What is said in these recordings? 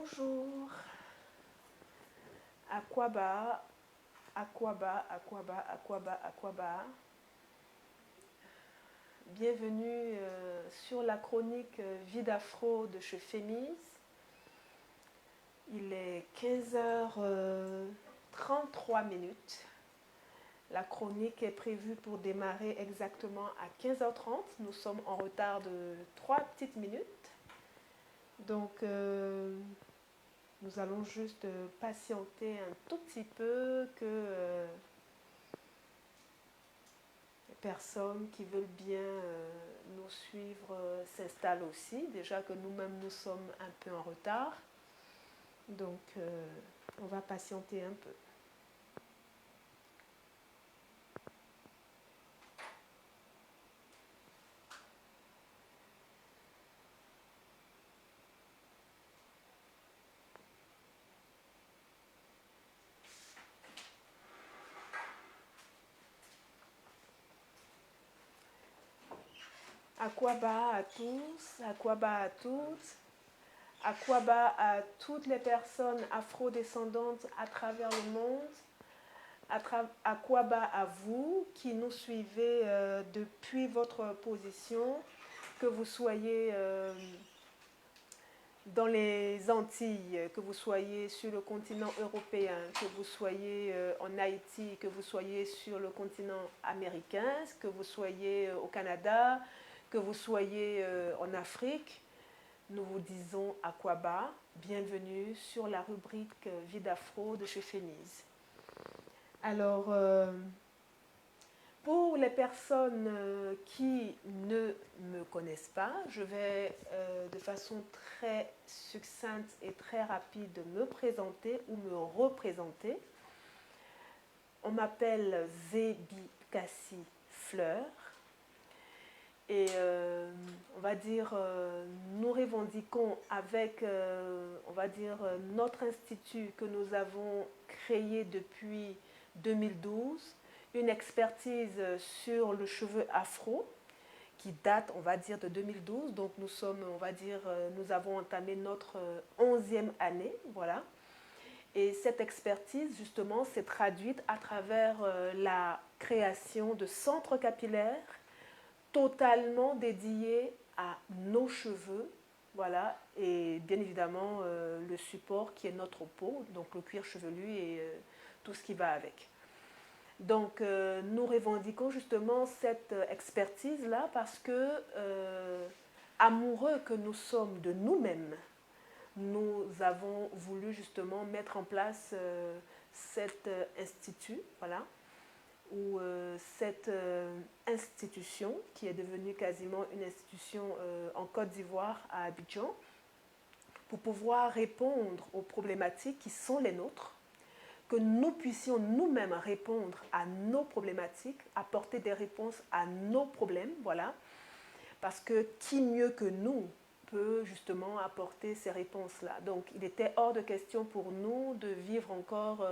Bonjour. Akwaba, Akwaba, Akwaba, Akwaba, Akwaba. Bienvenue sur la chronique Vie d'Afro de chez Fémise. Il est 15h33 minutes. La chronique est prévue pour démarrer exactement à 15h30. Nous sommes en retard de 3 petites minutes. Donc, nous allons juste patienter un tout petit peu que les personnes qui veulent bien nous suivre s'installent aussi. Déjà que nous-mêmes, nous sommes un peu en retard. Donc, on va patienter un peu. Akwaba à tous, Akwaba à toutes, Akwaba à toutes les personnes afrodescendantes à travers le monde, Akwaba à vous qui nous suivez depuis votre position, que vous soyez dans les Antilles, que vous soyez sur le continent européen, que vous soyez en Haïti, que vous soyez sur le continent américain, que vous soyez au Canada, que vous soyez en Afrique, nous vous disons Akwaba, bienvenue sur la rubrique Vie d'Afro de chez Fémise. Alors, pour les personnes qui ne me connaissent pas, je vais de façon très succincte et très rapide me présenter ou me représenter. On m'appelle Zébi Kassi Fleur. Et on va dire, nous revendiquons avec, on va dire, notre institut que nous avons créé depuis 2012, une expertise sur le cheveu afro qui date, on va dire, de 2012. Donc nous sommes, on va dire, nous avons entamé notre 11e année, voilà. Et cette expertise, justement, s'est traduite à travers la création de centres capillaires totalement dédié à nos cheveux, voilà, et bien évidemment le support qui est notre peau, donc le cuir chevelu et tout ce qui va avec. Donc nous revendiquons justement cette expertise-là parce que amoureux que nous sommes de nous-mêmes, nous avons voulu justement mettre en place cet institut, voilà, où cette institution, qui est devenue quasiment une institution en Côte d'Ivoire, à Abidjan, pour pouvoir répondre aux problématiques qui sont les nôtres, que nous puissions nous-mêmes répondre à nos problématiques, apporter des réponses à nos problèmes, voilà, parce que qui mieux que nous peut justement apporter ces réponses-là. Donc il était hors de question pour nous de vivre encore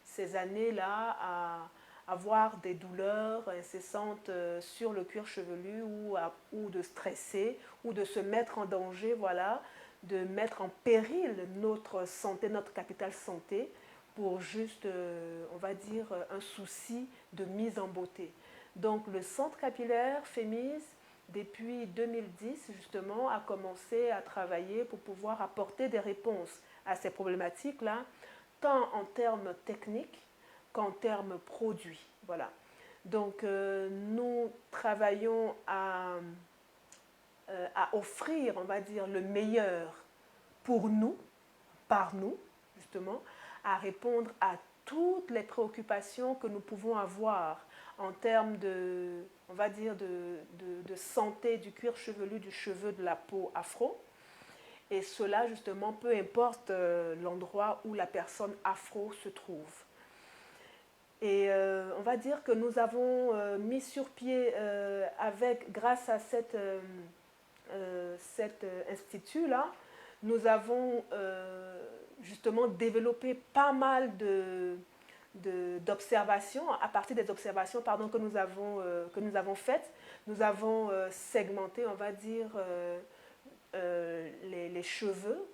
ces années-là à avoir des douleurs incessantes sur le cuir chevelu ou de stresser ou de se mettre en danger, voilà, de mettre en péril notre santé, notre capital santé pour juste, on va dire, un souci de mise en beauté. Donc le centre capillaire Fémise, depuis 2010 justement, a commencé à travailler pour pouvoir apporter des réponses à ces problématiques-là, tant en termes techniques qu'en termes produits. Voilà. Donc nous travaillons à offrir, on va dire, le meilleur pour nous, par nous, justement, à répondre à toutes les préoccupations que nous pouvons avoir en termes de, on va dire, de santé du cuir chevelu, du cheveu, de la peau afro. Et cela, justement, peu importe l'endroit où la personne afro se trouve. Et on va dire que nous avons mis sur pied, grâce à cet institut-là, nous avons justement développé pas mal d'observations, à partir des observations pardon, que nous avons faites. Nous avons segmenté, on va dire, les cheveux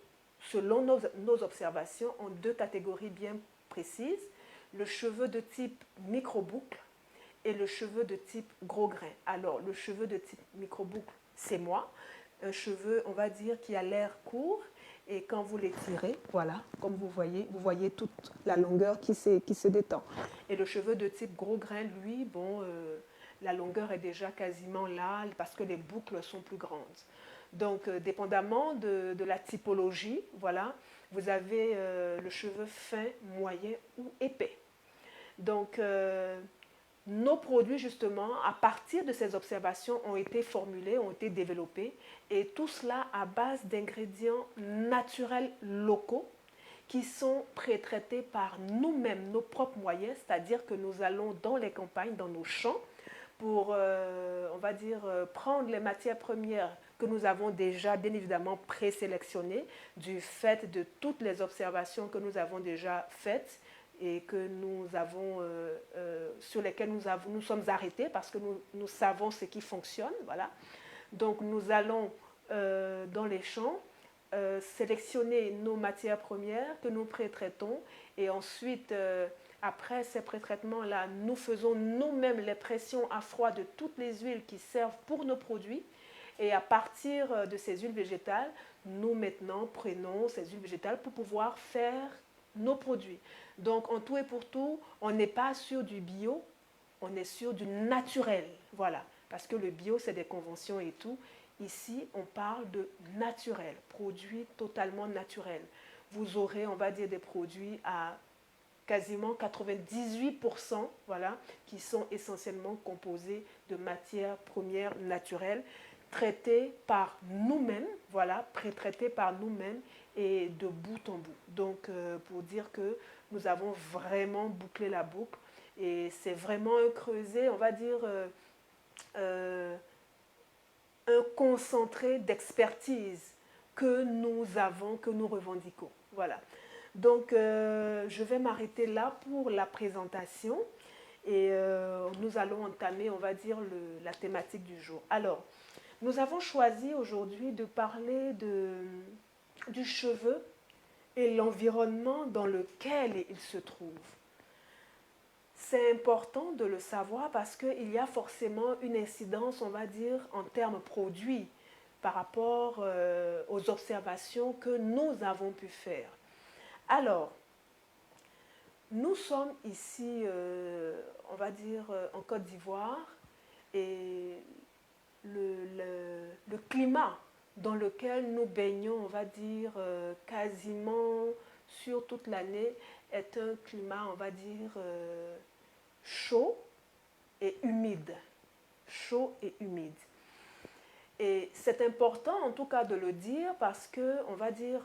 selon nos observations, en deux catégories bien précises, le cheveu de type micro-boucle et le cheveu de type gros grain. Alors, le cheveu de type micro-boucle, c'est moi. Un cheveu, on va dire, qui a l'air court. Et quand vous l'étirez, voilà, comme vous voyez toute la longueur qui se détend. Et le cheveu de type gros grain, lui, bon, la longueur est déjà quasiment là parce que les boucles sont plus grandes. Donc, dépendamment de la typologie, voilà, vous avez le cheveu fin, moyen ou épais. Donc, nos produits, justement, à partir de ces observations, ont été formulés, ont été développés, et tout cela à base d'ingrédients naturels locaux qui sont pré-traités par nous-mêmes, nos propres moyens, c'est-à-dire que nous allons dans les campagnes, dans nos champs, pour, on va dire, prendre les matières premières que nous avons déjà, bien évidemment, présélectionnées, du fait de toutes les observations que nous avons déjà faites, et que nous avons, sur lesquels nous sommes arrêtés parce que nous savons ce qui fonctionne. Voilà. Donc nous allons dans les champs sélectionner nos matières premières que nous pré-traitons et ensuite, après ces pré-traitements-là, nous faisons nous-mêmes les pressions à froid de toutes les huiles qui servent pour nos produits. Et à partir de ces huiles végétales, nous maintenant prenons ces huiles végétales pour pouvoir faire nos produits. Donc, en tout et pour tout, on n'est pas sur du bio, on est sur du naturel. Voilà, parce que le bio, c'est des conventions et tout. Ici, on parle de naturel, produits totalement naturels. Vous aurez, on va dire, des produits à quasiment 98%, voilà, qui sont essentiellement composés de matières premières naturelles, traitées par nous-mêmes, voilà, pré-traitées par nous-mêmes et de bout en bout. Donc, pour dire que nous avons vraiment bouclé la boucle et c'est vraiment un creuset, on va dire, un concentré d'expertise que nous avons, que nous revendiquons. Voilà. Donc, je vais m'arrêter là pour la présentation et nous allons entamer, on va dire, la thématique du jour. Alors, nous avons choisi aujourd'hui de parler du cheveu et l'environnement dans lequel il se trouve. C'est important de le savoir parce qu'il y a forcément une incidence, on va dire, en termes produits par rapport aux observations que nous avons pu faire. Alors, nous sommes ici, on va dire, en Côte d'Ivoire et le climat dans lequel nous baignons, on va dire, quasiment sur toute l'année, est un climat, on va dire, chaud et humide. Chaud et humide. Et c'est important, en tout cas, de le dire parce que, on va dire,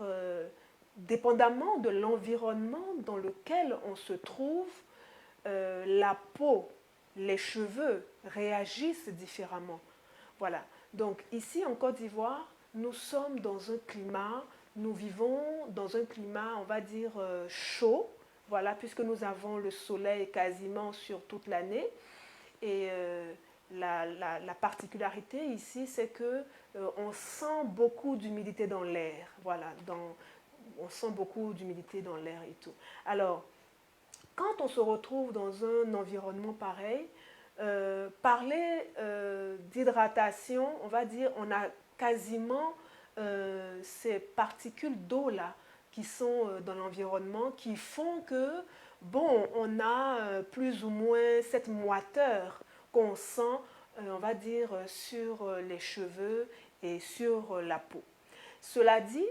dépendamment de l'environnement dans lequel on se trouve, la peau, les cheveux réagissent différemment. Voilà. Donc ici en Côte d'Ivoire, nous sommes dans un climat, nous vivons dans un climat, on va dire, chaud, voilà, puisque nous avons le soleil quasiment sur toute l'année. Et la particularité ici, c'est que on sent beaucoup d'humidité dans l'air. Voilà, on sent beaucoup d'humidité dans l'air et tout. Alors, quand on se retrouve dans un environnement pareil, parler d'hydratation, on va dire, on a quasiment ces particules d'eau-là qui sont dans l'environnement qui font que, bon, on a plus ou moins cette moiteur qu'on sent, on va dire, sur les cheveux et sur la peau. Cela dit,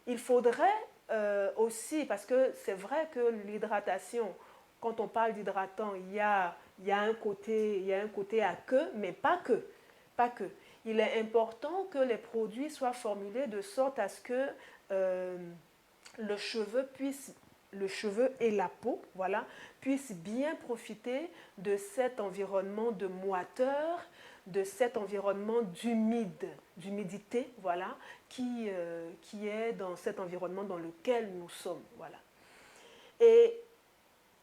il faudrait aussi, parce que c'est vrai que l'hydratation, quand on parle d'hydratant, il y a un côté à que, mais pas que. Pas que. Il est important que les produits soient formulés de sorte à ce que le cheveu et la peau, voilà, puissent bien profiter de cet environnement de moiteur, de cet environnement d'humidité, voilà, qui est dans cet environnement dans lequel nous sommes, voilà. Et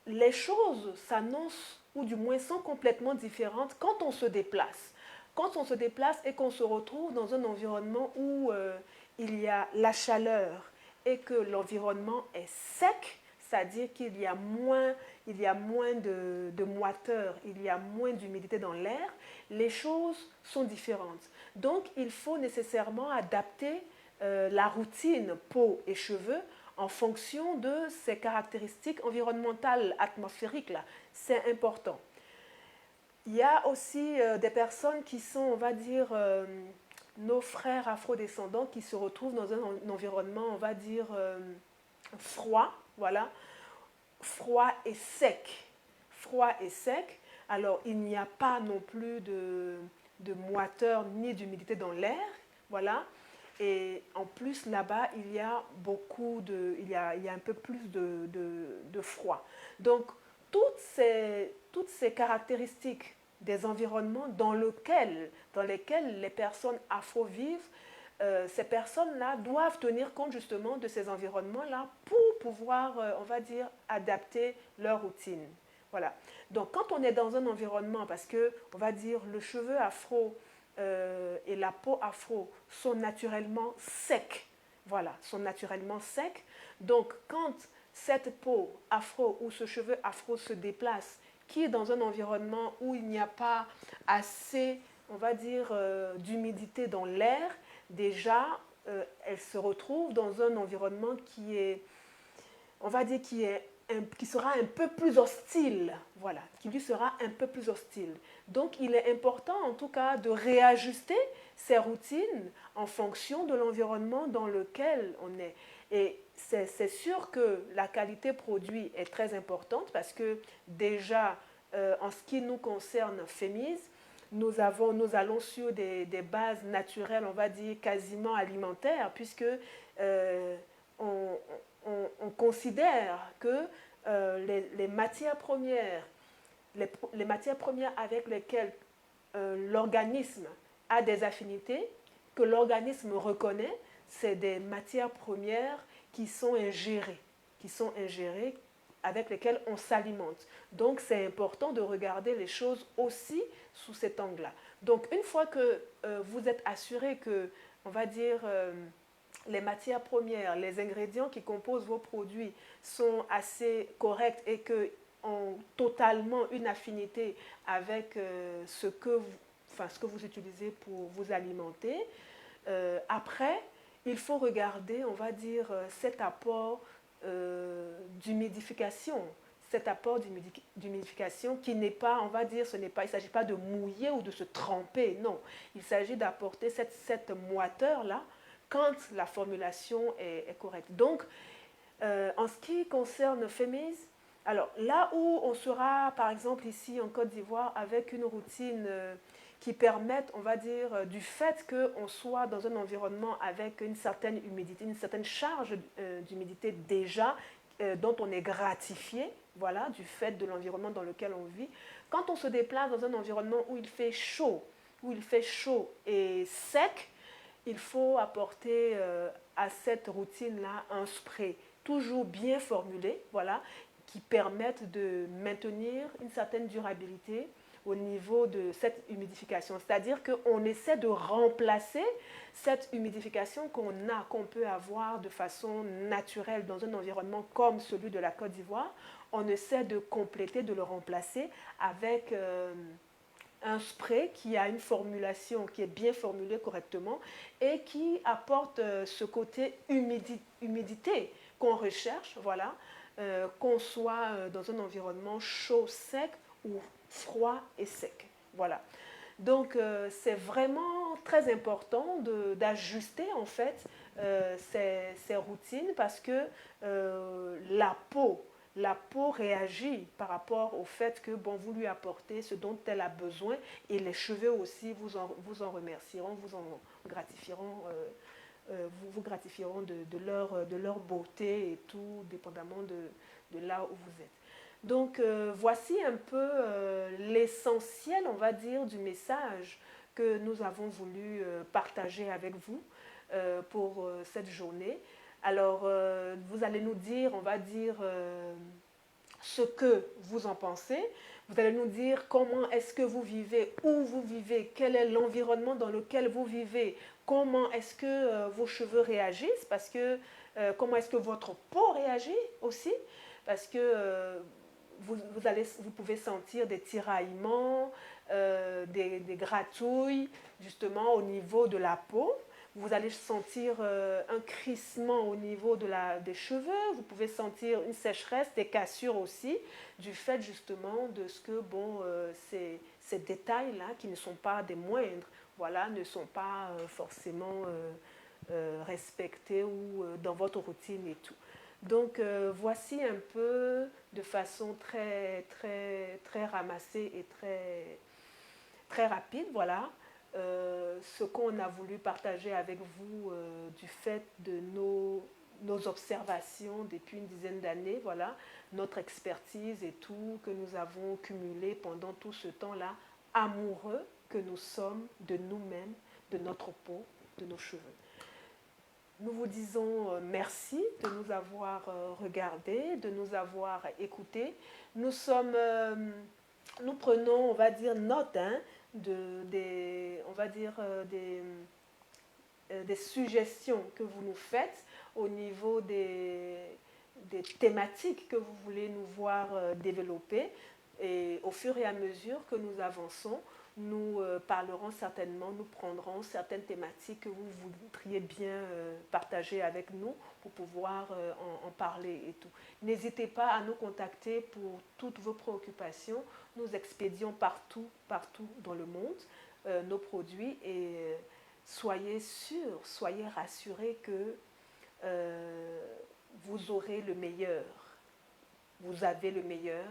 les choses s'annoncent, ou du moins sont complètement différentes quand on se déplace. Quand on se déplace et qu'on se retrouve dans un environnement où il y a la chaleur et que l'environnement est sec, c'est-à-dire qu'il y a moins, de moiteur, il y a moins d'humidité dans l'air, les choses sont différentes. Donc, il faut nécessairement adapter la routine peau et cheveux en fonction de ces caractéristiques environnementales atmosphériques là. C'est important. Il y a aussi des personnes qui sont, on va dire, nos frères afrodescendants qui se retrouvent dans un environnement, on va dire, froid, voilà, froid et sec. Froid et sec. Alors, il n'y a pas non plus de moiteur ni d'humidité dans l'air, voilà. Et en plus, là-bas, il y a un peu plus de froid. Donc, toutes ces caractéristiques des environnements dans lesquels les personnes afro vivent, ces personnes-là doivent tenir compte justement de ces environnements-là pour pouvoir, on va dire, adapter leur routine. Voilà. Donc, quand on est dans un environnement, parce que, on va dire, le cheveu afro et la peau afro sont naturellement secs. Voilà, sont naturellement secs. Donc, quand cette peau afro ou ce cheveu afro se déplace, qui est dans un environnement où il n'y a pas assez, on va dire, d'humidité dans l'air, déjà, elle se retrouve dans un environnement qui est, on va dire, qui sera un peu plus hostile, voilà, qui lui sera un peu plus hostile. Donc, il est important, en tout cas, de réajuster ses routines en fonction de l'environnement dans lequel on est. Et c'est sûr que la qualité produit est très importante parce que déjà, en ce qui nous concerne, FEMIS, nous allons sur des bases naturelles, on va dire quasiment alimentaires, puisque on, on considère que les matières premières, les matières premières avec lesquelles l'organisme a des affinités, que l'organisme reconnaît, c'est des matières premières qui sont ingérées, avec lesquelles on s'alimente. Donc c'est important de regarder les choses aussi sous cet angle-là. Donc une fois que vous êtes assuré que, on va dire, les matières premières, les ingrédients qui composent vos produits sont assez corrects et que ont totalement une affinité avec ce que vous utilisez pour vous alimenter. Après, il faut regarder, on va dire, cet apport d'humidification. Cet apport d'humidification qui n'est pas, on va dire, il ne s'agit pas de mouiller ou de se tremper, non. Il s'agit d'apporter cette moiteur-là quand la formulation est correcte. Donc, en ce qui concerne FEMIS, alors là où on sera, par exemple ici en Côte d'Ivoire, avec une routine qui permette, on va dire, du fait qu'on soit dans un environnement avec une certaine humidité, une certaine charge d'humidité déjà, dont on est gratifié, voilà, du fait de l'environnement dans lequel on vit. Quand on se déplace dans un environnement où il fait chaud et sec, il faut apporter à cette routine-là un spray toujours bien formulé, voilà, qui permette de maintenir une certaine durabilité au niveau de cette humidification. C'est-à-dire qu'on essaie de remplacer cette humidification qu'on peut avoir de façon naturelle dans un environnement comme celui de la Côte d'Ivoire. On essaie de compléter, de le remplacer avec un spray qui a une formulation qui est bien formulée correctement et qui apporte ce côté humidité qu'on recherche, voilà, qu'on soit dans un environnement chaud, sec ou froid et sec. Voilà. Donc, c'est vraiment très important d'ajuster en fait ces routines parce que la peau réagit par rapport au fait que bon, vous lui apportez ce dont elle a besoin et les cheveux aussi vous en remercieront, vous en gratifieront, vous gratifieront de leur beauté et tout, dépendamment de là où vous êtes. Donc voici un peu l'essentiel, on va dire, du message que nous avons voulu partager avec vous pour cette journée. Alors vous allez nous dire, on va dire, ce que vous en pensez. Vous allez nous dire comment est-ce que vous vivez, où vous vivez, quel est l'environnement dans lequel vous vivez, comment est-ce que vos cheveux réagissent, parce que comment est-ce que votre peau réagit aussi, parce que vous pouvez sentir des tiraillements, des gratouilles, justement au niveau de la peau. Vous allez sentir un crissement au niveau des cheveux. Vous pouvez sentir une sécheresse, des cassures aussi, du fait justement de ce que, bon, ces détails-là, qui ne sont pas des moindres, voilà, ne sont pas forcément respectés ou dans votre routine et tout. Donc, voici un peu de façon très ramassée et très rapide, voilà, ce qu'on a voulu partager avec vous du fait de nos observations depuis une dizaine d'années, voilà, notre expertise et tout que nous avons cumulé pendant tout ce temps-là, amoureux que nous sommes de nous-mêmes, de notre peau, de nos cheveux. Nous vous disons merci de nous avoir regardés, de nous avoir écoutés. Nous prenons, on va dire, note des suggestions que vous nous faites au niveau des thématiques que vous voulez nous voir développer. Et au fur et à mesure que nous avançons, nous parlerons certainement, nous prendrons certaines thématiques que vous voudriez bien partager avec nous pour pouvoir en parler et tout. N'hésitez pas à nous contacter pour toutes vos préoccupations. Nous expédions partout dans le monde nos produits et soyez sûrs, soyez rassurés que vous aurez le meilleur. Vous avez le meilleur.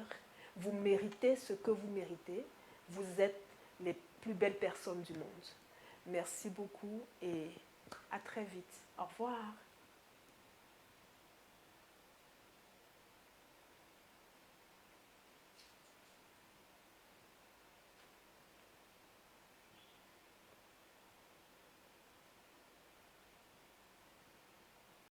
Vous méritez ce que vous méritez. Vous êtes les plus belles personnes du monde. Merci beaucoup et à très vite. Au revoir.